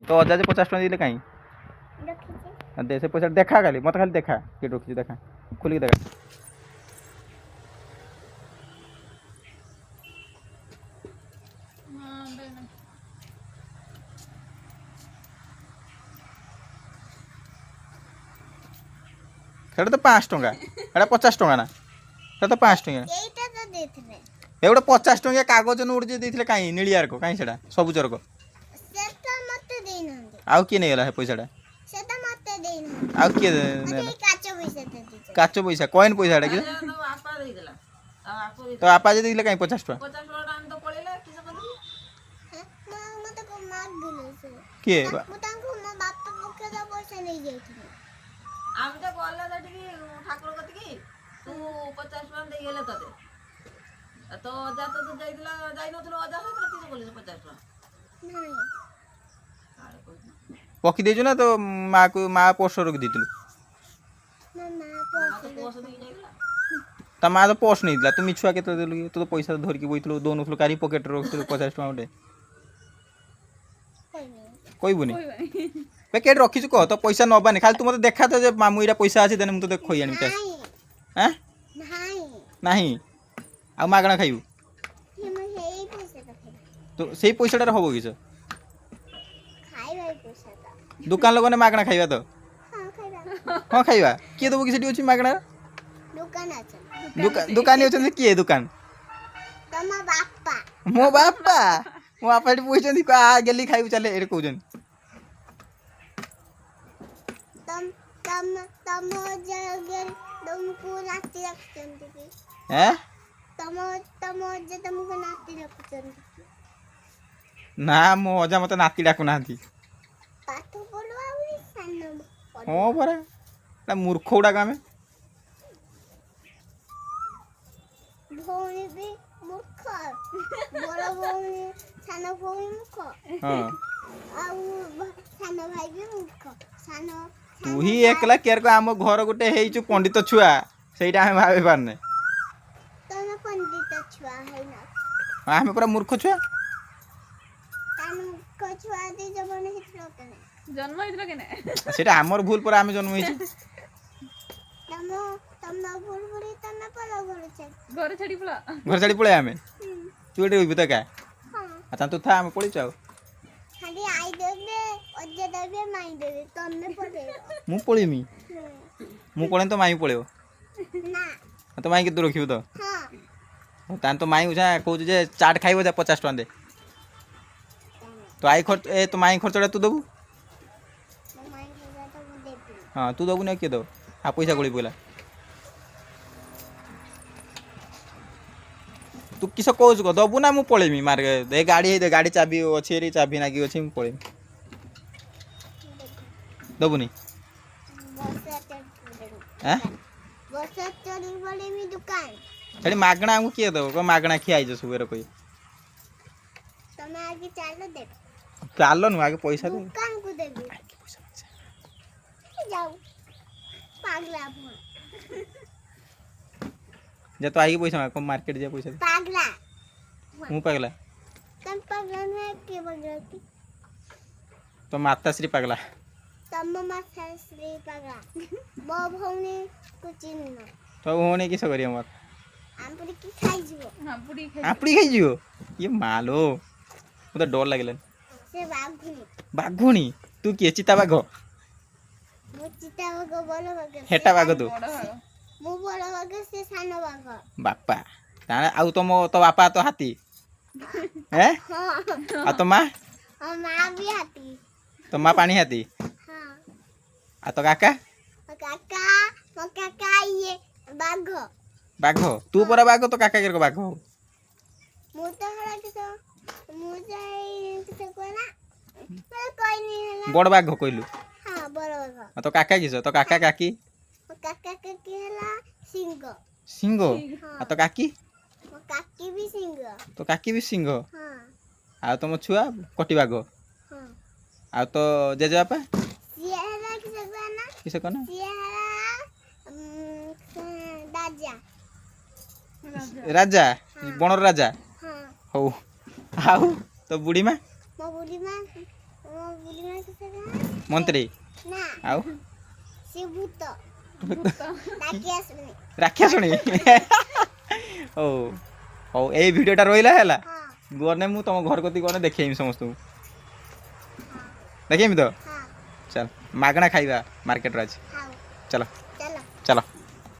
तो अजा जे 50 टका देले कहीं दे से पैसा देखा खाली मत खाली देखा के रखी देखा खोल के देखा সেটা তো 5 টাকা এটা 50 টাকা না সেটা তো 5 টাকা এইটা তো দিছিলে এগুলো 50 টাকা কাগজ নোট যে দিছিলে কাই নীলিয়ার কো কাই সেটা সবুজর কো সেটা মতে দেই না আউ কি নেই গলা হে পয়সাটা সেটা মতে দেই না আউ কি এই কাচো পয়সা তে দিছে কাচো পয়সা কয়েন পয়সাটা কি আপা দেই দেলা তো আপা যে দিলে কাই 50 টাকা 50 টাকা আন তো পড়িলে কিস করলি মা মতে কো মার দিলেছে কি মু তাঙ্কু মা বাপা পক্ষে দা পয়সা নেই যাইছিল আমি তো বললে যেটি ঠাকুর কত কি তু 50 টাকা দেই গেলে ততে তো যা তো যাই দিলা যাই নতুন অজা হইতো কিস করলি 50 টাকা নাই আরে কই পকি দেইছো না তো মা পোস্টর কে দিতিলু না না তো পয়সা দিয়ে যাইলা তা মা তো পোস্ট নেই দিলা তুমি ছুয়া কেতে দেলু তো পয়সা ধরি কি বইতলু দোন উঠলু কারি পকেট রখতিলু 50 টাকা উঠে কই নাই কইবুনি প্যাকেট রখিছু কহ তো পয়সা নবানি খালি তুমি মতে দেখাতে যে মামু এরা পয়সা আছে দেন মু তো খই আনি চাস নাই হ্যাঁ নাই नाही ଆଉ ମାଗଣା ଖାଇବୁ হিমা হেই পয়সাটা খাই তো ସେଇ ପଇସାଟାରେ ହବ କିସ ଖାଇବା ପଇସାଟା ଦୋକାନ ଲୋକମାନେ ମାଗଣା ଖାଇବା ତ ହଁ ଖାଇବା ହଁ ଖାଇବା କିଏ ଦେବ କି ସେଠି ଅଛି ମାଗଣା ଦୋକାନ ଅଛି ଦୋକାନୀ ଅଛନ୍ତି କିଏ ଦୋକାନ ତମ ବାପା ମୋ ବାପା ଏଠି ପଇସନ୍ତି ଗେଲି ଖାଇବୁ ଚାଲେ ଏଠି କହୁଛନ୍ତି ତମ ଜାଗାରେ ତମକୁ ନାତି ରଖୁଛନ୍ତି କି ହେଁ ତମ ଅଜା ତମକୁ ନାତି ରଖୁଛନ୍ତି ନା ମୋ ଅଜା ମତେ ନାତି ଡାକୁନାହାନ୍ତି ପାଠ ପଢୁ ଆଉ ସାନ ହଁ ପରା ଏଟା ମୂର୍ଖ ଗୁଡାକ ଆମେ ଭଉଣୀ ବି ମୂର୍ଖ ବଡ ଭଉଣୀ ସାନ ଭଉଣୀ ମୂର୍ଖ ହଁ ଆଉ ସାନ ଭାଇ ବି ମୂର୍ଖ ସାନ ତୁ ହିଁ ଏକଲା କେୟାର ଆମ ଘର ଗୋଟେ ହେଇଛୁ ପଣ୍ଡିତ ଛୁଆ ସେଇଟା ଆମେ ଭାବି ପାରୁନେ ତମେ ପଣ୍ଡିତ ଛୁଆ ହେଇନା ଆମେ ପୁରା ମୂର୍ଖ ଛୁଆ ମୂର୍ଖ ଛୁଆ ଦି ଜବନ ହେଇଥିଲ କେନେ জন্ম হইছিল কেনে ସେଇଟା ଆମର ଭୁଲ ପରେ ଆମେ ଜନ୍ମ ହେଇଛୁ ତମ ଭୁଲ ଭୁଲି ତମେ ପଳ ঘরে ছাড়ি পলা ଘର ଛାଡ଼ି ପଳେଇ ଆମେ ତୁ ଏଠି ରହିବୁ ତ ଏକା ହଁ ଆଚ୍ଛା ତୁ ଥା ଆମେ ପଳେଇଛୁ ଆଉ ଖାଲି ଆଇ ଦେବେ ଅଜା ଦେବେ ମାଇ ଦେବେ ତମେ ପଳେଇବ ମୁଁ ପଳେଇମି ମୁଁ ପଳେଇନି ତ ମାଇଁ ପଳେଇବ ନା ତ ମାଇଁ କେତେ ରଖିବୁ ତ ହଁ ତାହେଲେ ତ ମାଇଁ ଯା କହୁଛୁ ଯେ ଚାଟ୍ ଖାଇବ ଯା 50 ଟଙ୍କା ଦେ ତ ଆଇ ଖର୍ଚ୍ଚ ତ ମାଇଁ ଖର୍ଚ୍ଚଟା ତୁ ଦେବୁ ମୋ ମାଇ ତ ମୁଁ ଦେବି ହଁ ତୁ ଦେବୁନି ଆଉ କିଏ ଦେବ ଆଉ ପଇସା ଗୋଳି ପଇଲା ତୁ କିସ କହୁଛୁ କହ ଦେବୁ ନା ମୁଁ ପଳେଇମି ମାର୍କେଟ ଏ ଗାଡ଼ି ଚାବି ଅଛି ଏରି ଚାବି ନାଗି ଅଛି ମୁଁ ପଳେଇମି ଦେବୁନି ବର୍ଷା ଚୋରି ପଳେଇମି ଦୋକାନ ସେଠି ମାଗଣା ଆମକୁ କିଏ ଦେବ କଣ ମାଗଣା ଖିଆ ହେଇଛ ସବୁ ଏର କହି ତମେ ଆଗେ ଚାଲ ଦେବ ଚାଲ ନୁ ଆଗେ ପଇସା ଦେ ଦୋକାନକୁ ଦେବି ଯାଉ ପାଗଲା ଆପଣ ଯେ ତ ଆଇକି ପଇସା ମାଗ କଣ ମାର୍କେଟ ଯା ପଇସା ଦେ ପାଗଲା ମୁଁ ପାଗଲା ତମ ପାଗଲା ନୁହେଁ କିଏ ପାଗଲା କି ତ ମାତାଶ୍ରୀ ପାଗଲା ତମ ମାଥା ଶ୍ରୀ ପାଗଲା ମୋ ଭଉଣୀ କୁ ଚିହ୍ନ ତ ଭଉଣୀ କିସ କରିବ ମୋର ଆମ୍ପୁଡ଼ି କି ଖାଇଯିବ ଆପଡ଼ି ଖାଇଯିବ ଇଏ ମାଲୋ ମୋତେ ଡର ଲାଗିଲାନି ସେ ବାଘୁଣୀ ବାଘୁଣୀ ତୁ କିଏ ଚିତା ବାଘ ମୁଁ ଚିତା ବାଘ ବଡ଼ ବାଘ ହେଟା ବାଘ ତୁ ମୁଁ ବଡ଼ ବାଘ ସେ ସାନ ବାଘ ବାପା ତାହେଲେ ଆଉ ତୋ ବାପା ତ ହାତୀ ହେ ହଁ ଆଉ ତୋ ମା ମୋ ମା ବି ହାତୀ ତୋ ମା ପାଣି ହାତୀ ହଁ ଆଉ ତୋ କାକା ମୋ କାକା ଇଏ ବାଘ ବାଘ ତୁ ପରା ବାଘ ତୋ କାକା କେରକ ବାଘ ହଉ ମୁଁ ତ ହେଲା କିସ ମୁଁ ଯାଇ କିସ କହନା ମାନେ କହିନି ହେଲା ବଡ଼ ବାଘ କହିଲୁ ହଁ ବଡ଼ ବାଘ ଆଉ ତୋ କାକା କିସ ତୋ କାକା କାକି ମୋ କାକା କାକି ହେଲା ସିଂହ ସିଂହ ଆଉ ତୋ କାକି ମୋ କାକି ବି ସିଂହ ତୋ କାକି ବି ସିଂହ ହଁ ଆଉ ତମ ଛୁଆ କଟି ବାଘ ହଁ ଆଉ ତୋ ଜେଜେବାପା ସିଏ ହେଲା କିସ କହନା କିସ କନା ସିଏ ହେଲା ରାଜା ରାଜା ବଣର ରାଜା ହଁ ହଉ ଆଉ ତୋ ବୁଢ଼ୀ ମା ମୋ ବୁଢ଼ୀ ମା ମୋ ବୁଢ଼ୀମା କିସ କଣ ମନ୍ତ୍ରୀ ନା ଆଉ ସେ ଭୂତ ଡାକି ଆସୁନି ରାକ୍ଷା ଶୁଣି ହଉ ହଉ ଏଇ ଭିଡ଼ିଓଟା ରହିଲା ହେଲା ହଁ ଗନେ ମୁଁ ତମ ଘର କତିକି ଗନେ ଦେଖେଇମି ସମସ୍ତଙ୍କୁ ଦେଖେଇମି ତ ହଁ ଚାଲ ମାଗଣା ଖାଇବା ମାର୍କେଟରେ ଅଛି ହଉ ଚାଲ